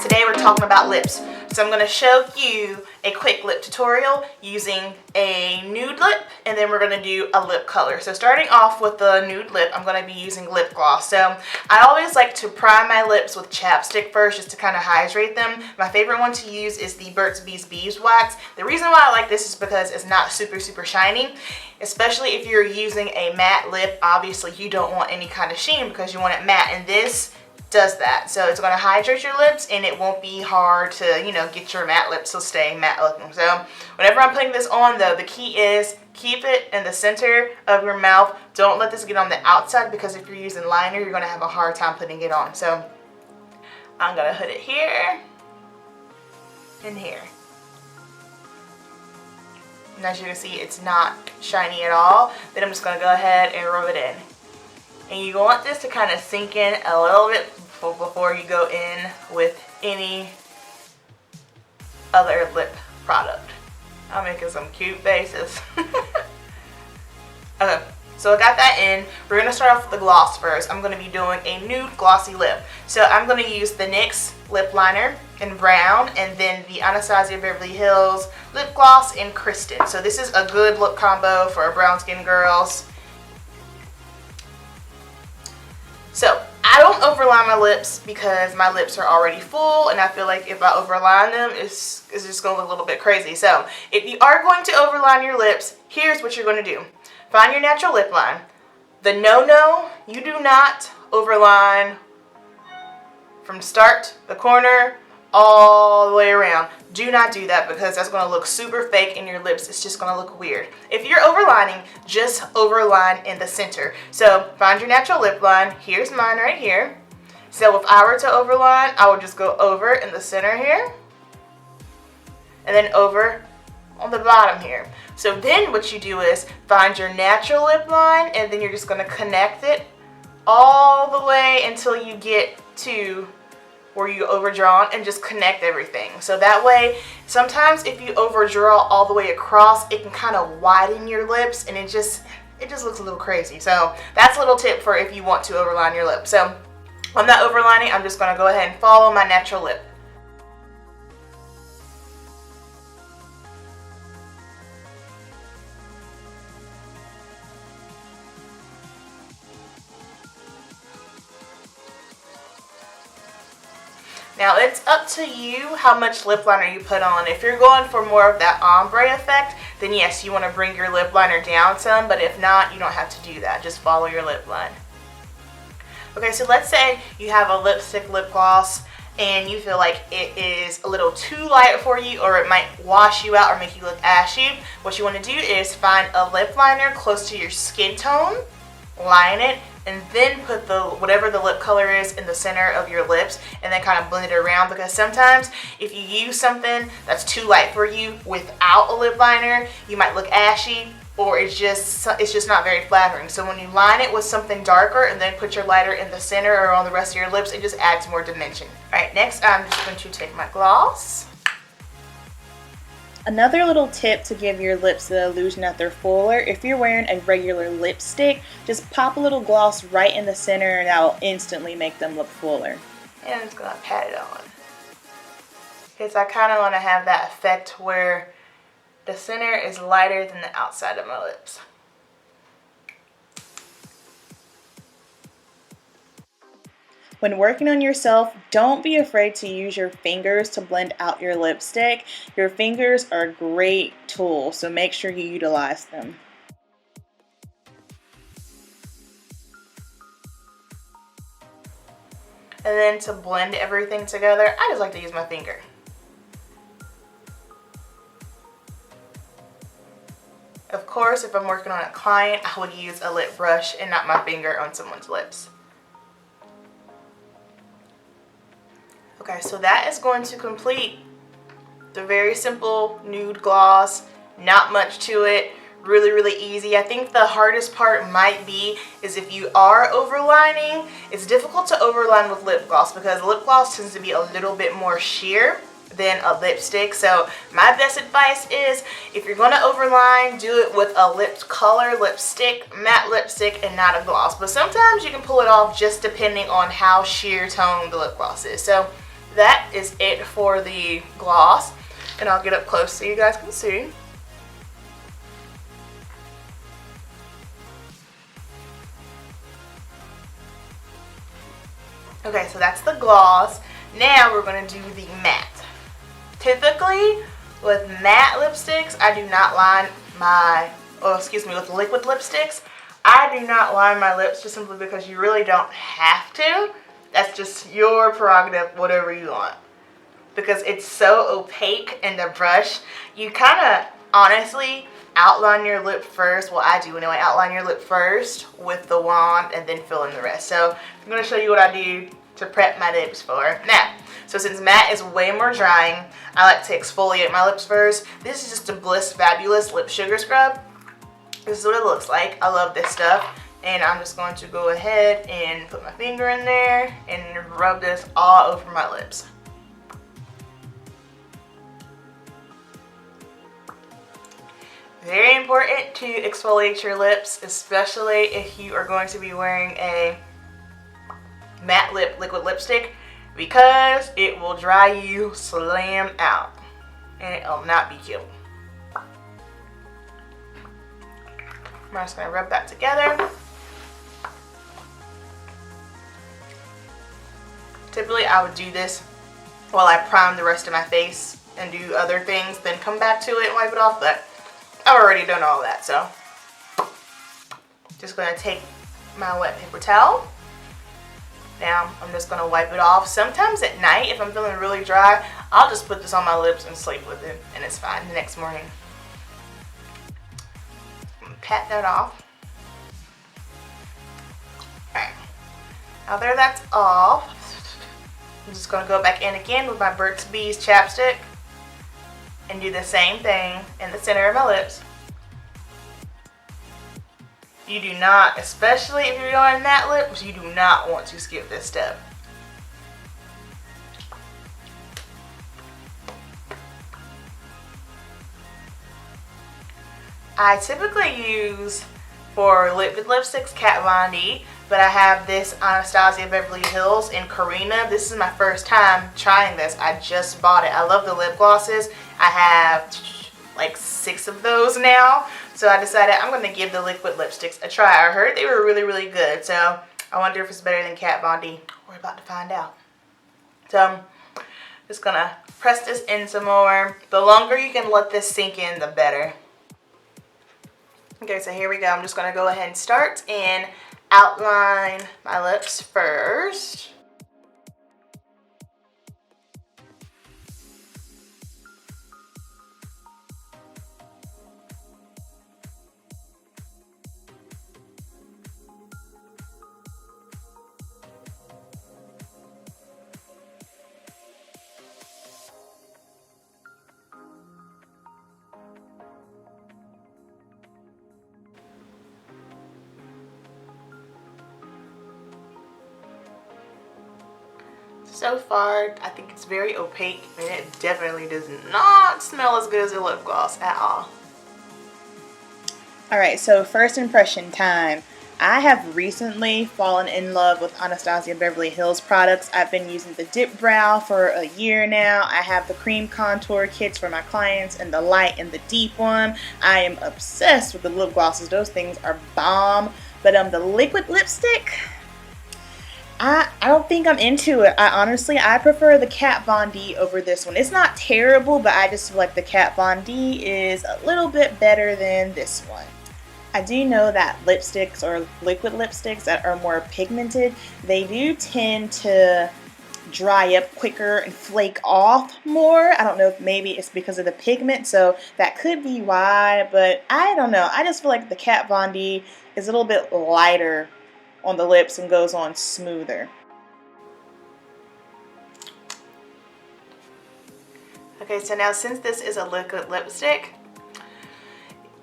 Today we're talking about lips. So I'm going to show you a quick lip tutorial using a nude lip, and then we're going to do a lip color. So starting off with the nude lip, I'm going to be using lip gloss. So I always like to prime my lips with chapstick first just to kind of hydrate them. My favorite one to use is the Burts Bees beeswax. The reason why I like this is because it's not super shiny. Especially if you're using a matte lip, obviously you don't want any kind of sheen because you want it matte, and this does that. So it's going to hydrate your lips and it won't be hard to, you know, get your matte lips to stay matte looking. So whenever I'm putting this on though, the key is keep it in the center of your mouth. Don't let this get on the outside because if you're using liner, you're going to have a hard time putting it on. So I'm going to put it here and here. And as you can see, it's not shiny at all. Then I'm just going to go ahead and rub it in. And you want this to kind of sink in a little bit before you go in with any other lip product. I'm making some cute faces. Okay, so I got that in. We're going to start off with the gloss first. I'm going to be doing a nude glossy lip. So I'm going to use the NYX lip liner in brown and then the Anastasia Beverly Hills lip gloss in Kristin. So this is a good look combo for brown skin girls. So I don't overline my lips because my lips are already full and I feel like if I overline them, it's just going to look a little bit crazy. So if you are going to overline your lips, here's what you're going to do. Find your natural lip line. The no-no, you do not overline from start, the corner, all the way around. Do not do that because that's going to look super fake in your lips. It's just going to look weird. If you're overlining, just overline in the center. So find your natural lip line. Here's mine right here. So if I were to overline, I would just go over in the center here and then over on the bottom here. So then what you do is find your natural lip line and then you're just going to connect it all the way until you get to where you overdrawn and just connect everything. So that way, sometimes if you overdraw all the way across, it can kind of widen your lips and it just looks a little crazy. So that's a little tip for if you want to overline your lips. So I'm not overlining, I'm just going to go ahead and follow my natural lip. Now it's up to you how much lip liner you put on. If you're going for more of that ombre effect, then yes, you want to bring your lip liner down some, but if not, you don't have to do that. Just follow your lip line. Okay, so let's say you have a lipstick lip gloss and you feel like it is a little too light for you or it might wash you out or make you look ashy. What you want to do is find a lip liner close to your skin tone, line it, and then put the whatever the lip color is in the center of your lips and then kind of blend it around, because sometimes if you use something that's too light for you without a lip liner, you might look ashy or it's just not very flattering. So when you line it with something darker and then put your lighter in the center or on the rest of your lips, it just adds more dimension. Alright, next I'm just going to take my gloss. Another little tip to give your lips the illusion that they're fuller, if you're wearing a regular lipstick, just pop a little gloss right in the center and that will instantly make them look fuller. And I'm just going to pat it on. Because I kind of want to have that effect where the center is lighter than the outside of my lips. When working on yourself, don't be afraid to use your fingers to blend out your lipstick. Your fingers are a great tool, so make sure you utilize them. And then to blend everything together, I just like to use my finger. Of course, if I'm working on a client, I would use a lip brush and not my finger on someone's lips. Okay, so that is going to complete the very simple nude gloss. Not much to it. Really easy. I think the hardest part might be is if you are overlining. It's difficult to overline with lip gloss because lip gloss tends to be a little bit more sheer than a lipstick. So my best advice is if you're going to overline, do it with a lip color lipstick, matte lipstick, and not a gloss. But sometimes you can pull it off just depending on how sheer toned the lip gloss is. So that is it for the gloss. And I'll get up close so you guys can see. Okay, so that's the gloss. Now we're going to do the matte. Typically, with matte lipsticks, I do not line my, with liquid lipsticks, I do not line my lips just simply because you really don't have to. That's just your prerogative, whatever you want. Because it's so opaque in the brush, you kind of, honestly, outline your lip first. Well, I do anyway. Outline your lip first with the wand and then fill in the rest. So I'm going to show you what I do to prep my lips for. Now, so since matte is way more drying, I like to exfoliate my lips first. This is just a Bliss Fabulous Lip Sugar Scrub. This is what it looks like. I love this stuff. And I'm just going to go ahead and put my finger in there and rub this all over my lips. Very important to exfoliate your lips, especially if you are going to be wearing a matte liquid lipstick, because it will dry you slam out and it will not be cute. I'm just going to rub that together. Typically I would do this while I prime the rest of my face and do other things, then come back to it and wipe it off, but I've already done all that, so just going to take my wet paper towel. Now I'm just going to wipe it off. Sometimes at night, if I'm feeling really dry, I'll just put this on my lips and sleep with it, and it's fine the next morning. Pat that off. Alright, now there that's off. I'm just going to go back in again with my Burts Bees chapstick and do the same thing in the center of my lips. You do not, especially if you're going matte lips, you do not want to skip this step. I typically use, for liquid lipsticks, Kat Von D, but I have this Anastasia Beverly Hills in Carina. This is my first time trying this. I just bought it. I love the lip glosses. I have like 6 of those now. So I decided I'm going to give the liquid lipsticks a try. I heard they were really, really good. So I wonder if it's better than Kat Von D. We're about to find out. So I'm just going to press this in some more. The longer you can let this sink in, the better. Okay, so here we go. I'm just going to go ahead and start and outline my lips first. So far, I think it's very opaque, and it definitely does not smell as good as a lip gloss at all. Alright, so first impression time. I have recently fallen in love with Anastasia Beverly Hills products. I've been using the Dip Brow for a year now. I have the cream contour kits for my clients, and the light and the deep one. I am obsessed with the lip glosses. Those things are bomb. But the liquid lipstick, I don't think I'm into it. I prefer the Kat Von D over this one. It's not terrible, but I just feel like the Kat Von D is a little bit better than this one. I do know that lipsticks or liquid lipsticks that are more pigmented, they do tend to dry up quicker and flake off more. I don't know if maybe it's because of the pigment, so that could be why, but I don't know. I just feel like the Kat Von D is a little bit lighter on the lips and goes on smoother. Okay, so now since this is a liquid lipstick,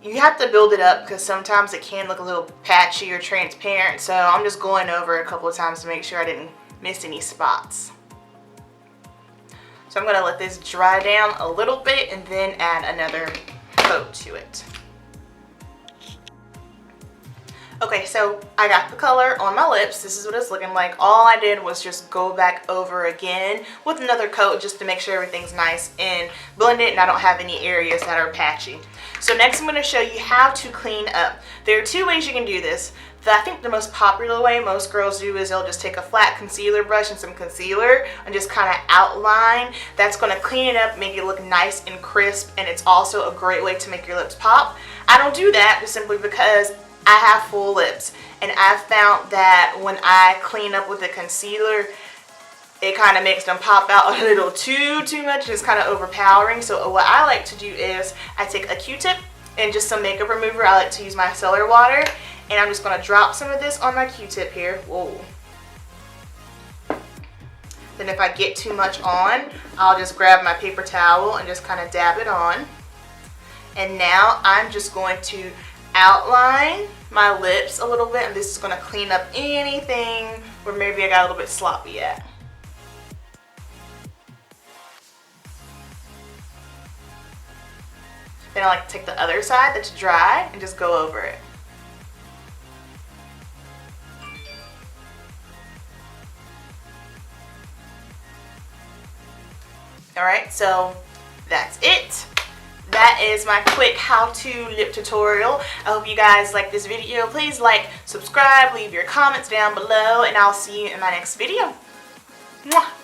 you have to build it up because sometimes it can look a little patchy or transparent, so I'm just going over it a couple of times to make sure I didn't miss any spots. So I'm going to let this dry down a little bit and then add another coat to it. Okay, so I got the color on my lips. This is what it's looking like. All I did was just go back over again with another coat just to make sure everything's nice and blended and I don't have any areas that are patchy. So next I'm going to show you how to clean up. There are two ways you can do this. I think the most popular way most girls do is they'll just take a flat concealer brush and some concealer and just kind of outline. That's going to clean it up, make it look nice and crisp, and it's also a great way to make your lips pop. I don't do that just simply because I have full lips, and I've found that when I clean up with a concealer, it kind of makes them pop out a little too much. It's kind of overpowering. So what I like to do is I take a Q-tip and just some makeup remover. I like to use my micellar water, and I'm just going to drop some of this on my Q-tip here. Whoa. Then if I get too much on, I'll just grab my paper towel and just kind of dab it on. And now I'm just going to outline my lips a little bit, and this is going to clean up anything where maybe I got a little bit sloppy at. Then I like to take the other side that's dry and just go over it. Alright, so that's it. That is my quick how-to lip tutorial. I hope you guys like this video. Please like, subscribe, leave your comments down below, and I'll see you in my next video. Mwah!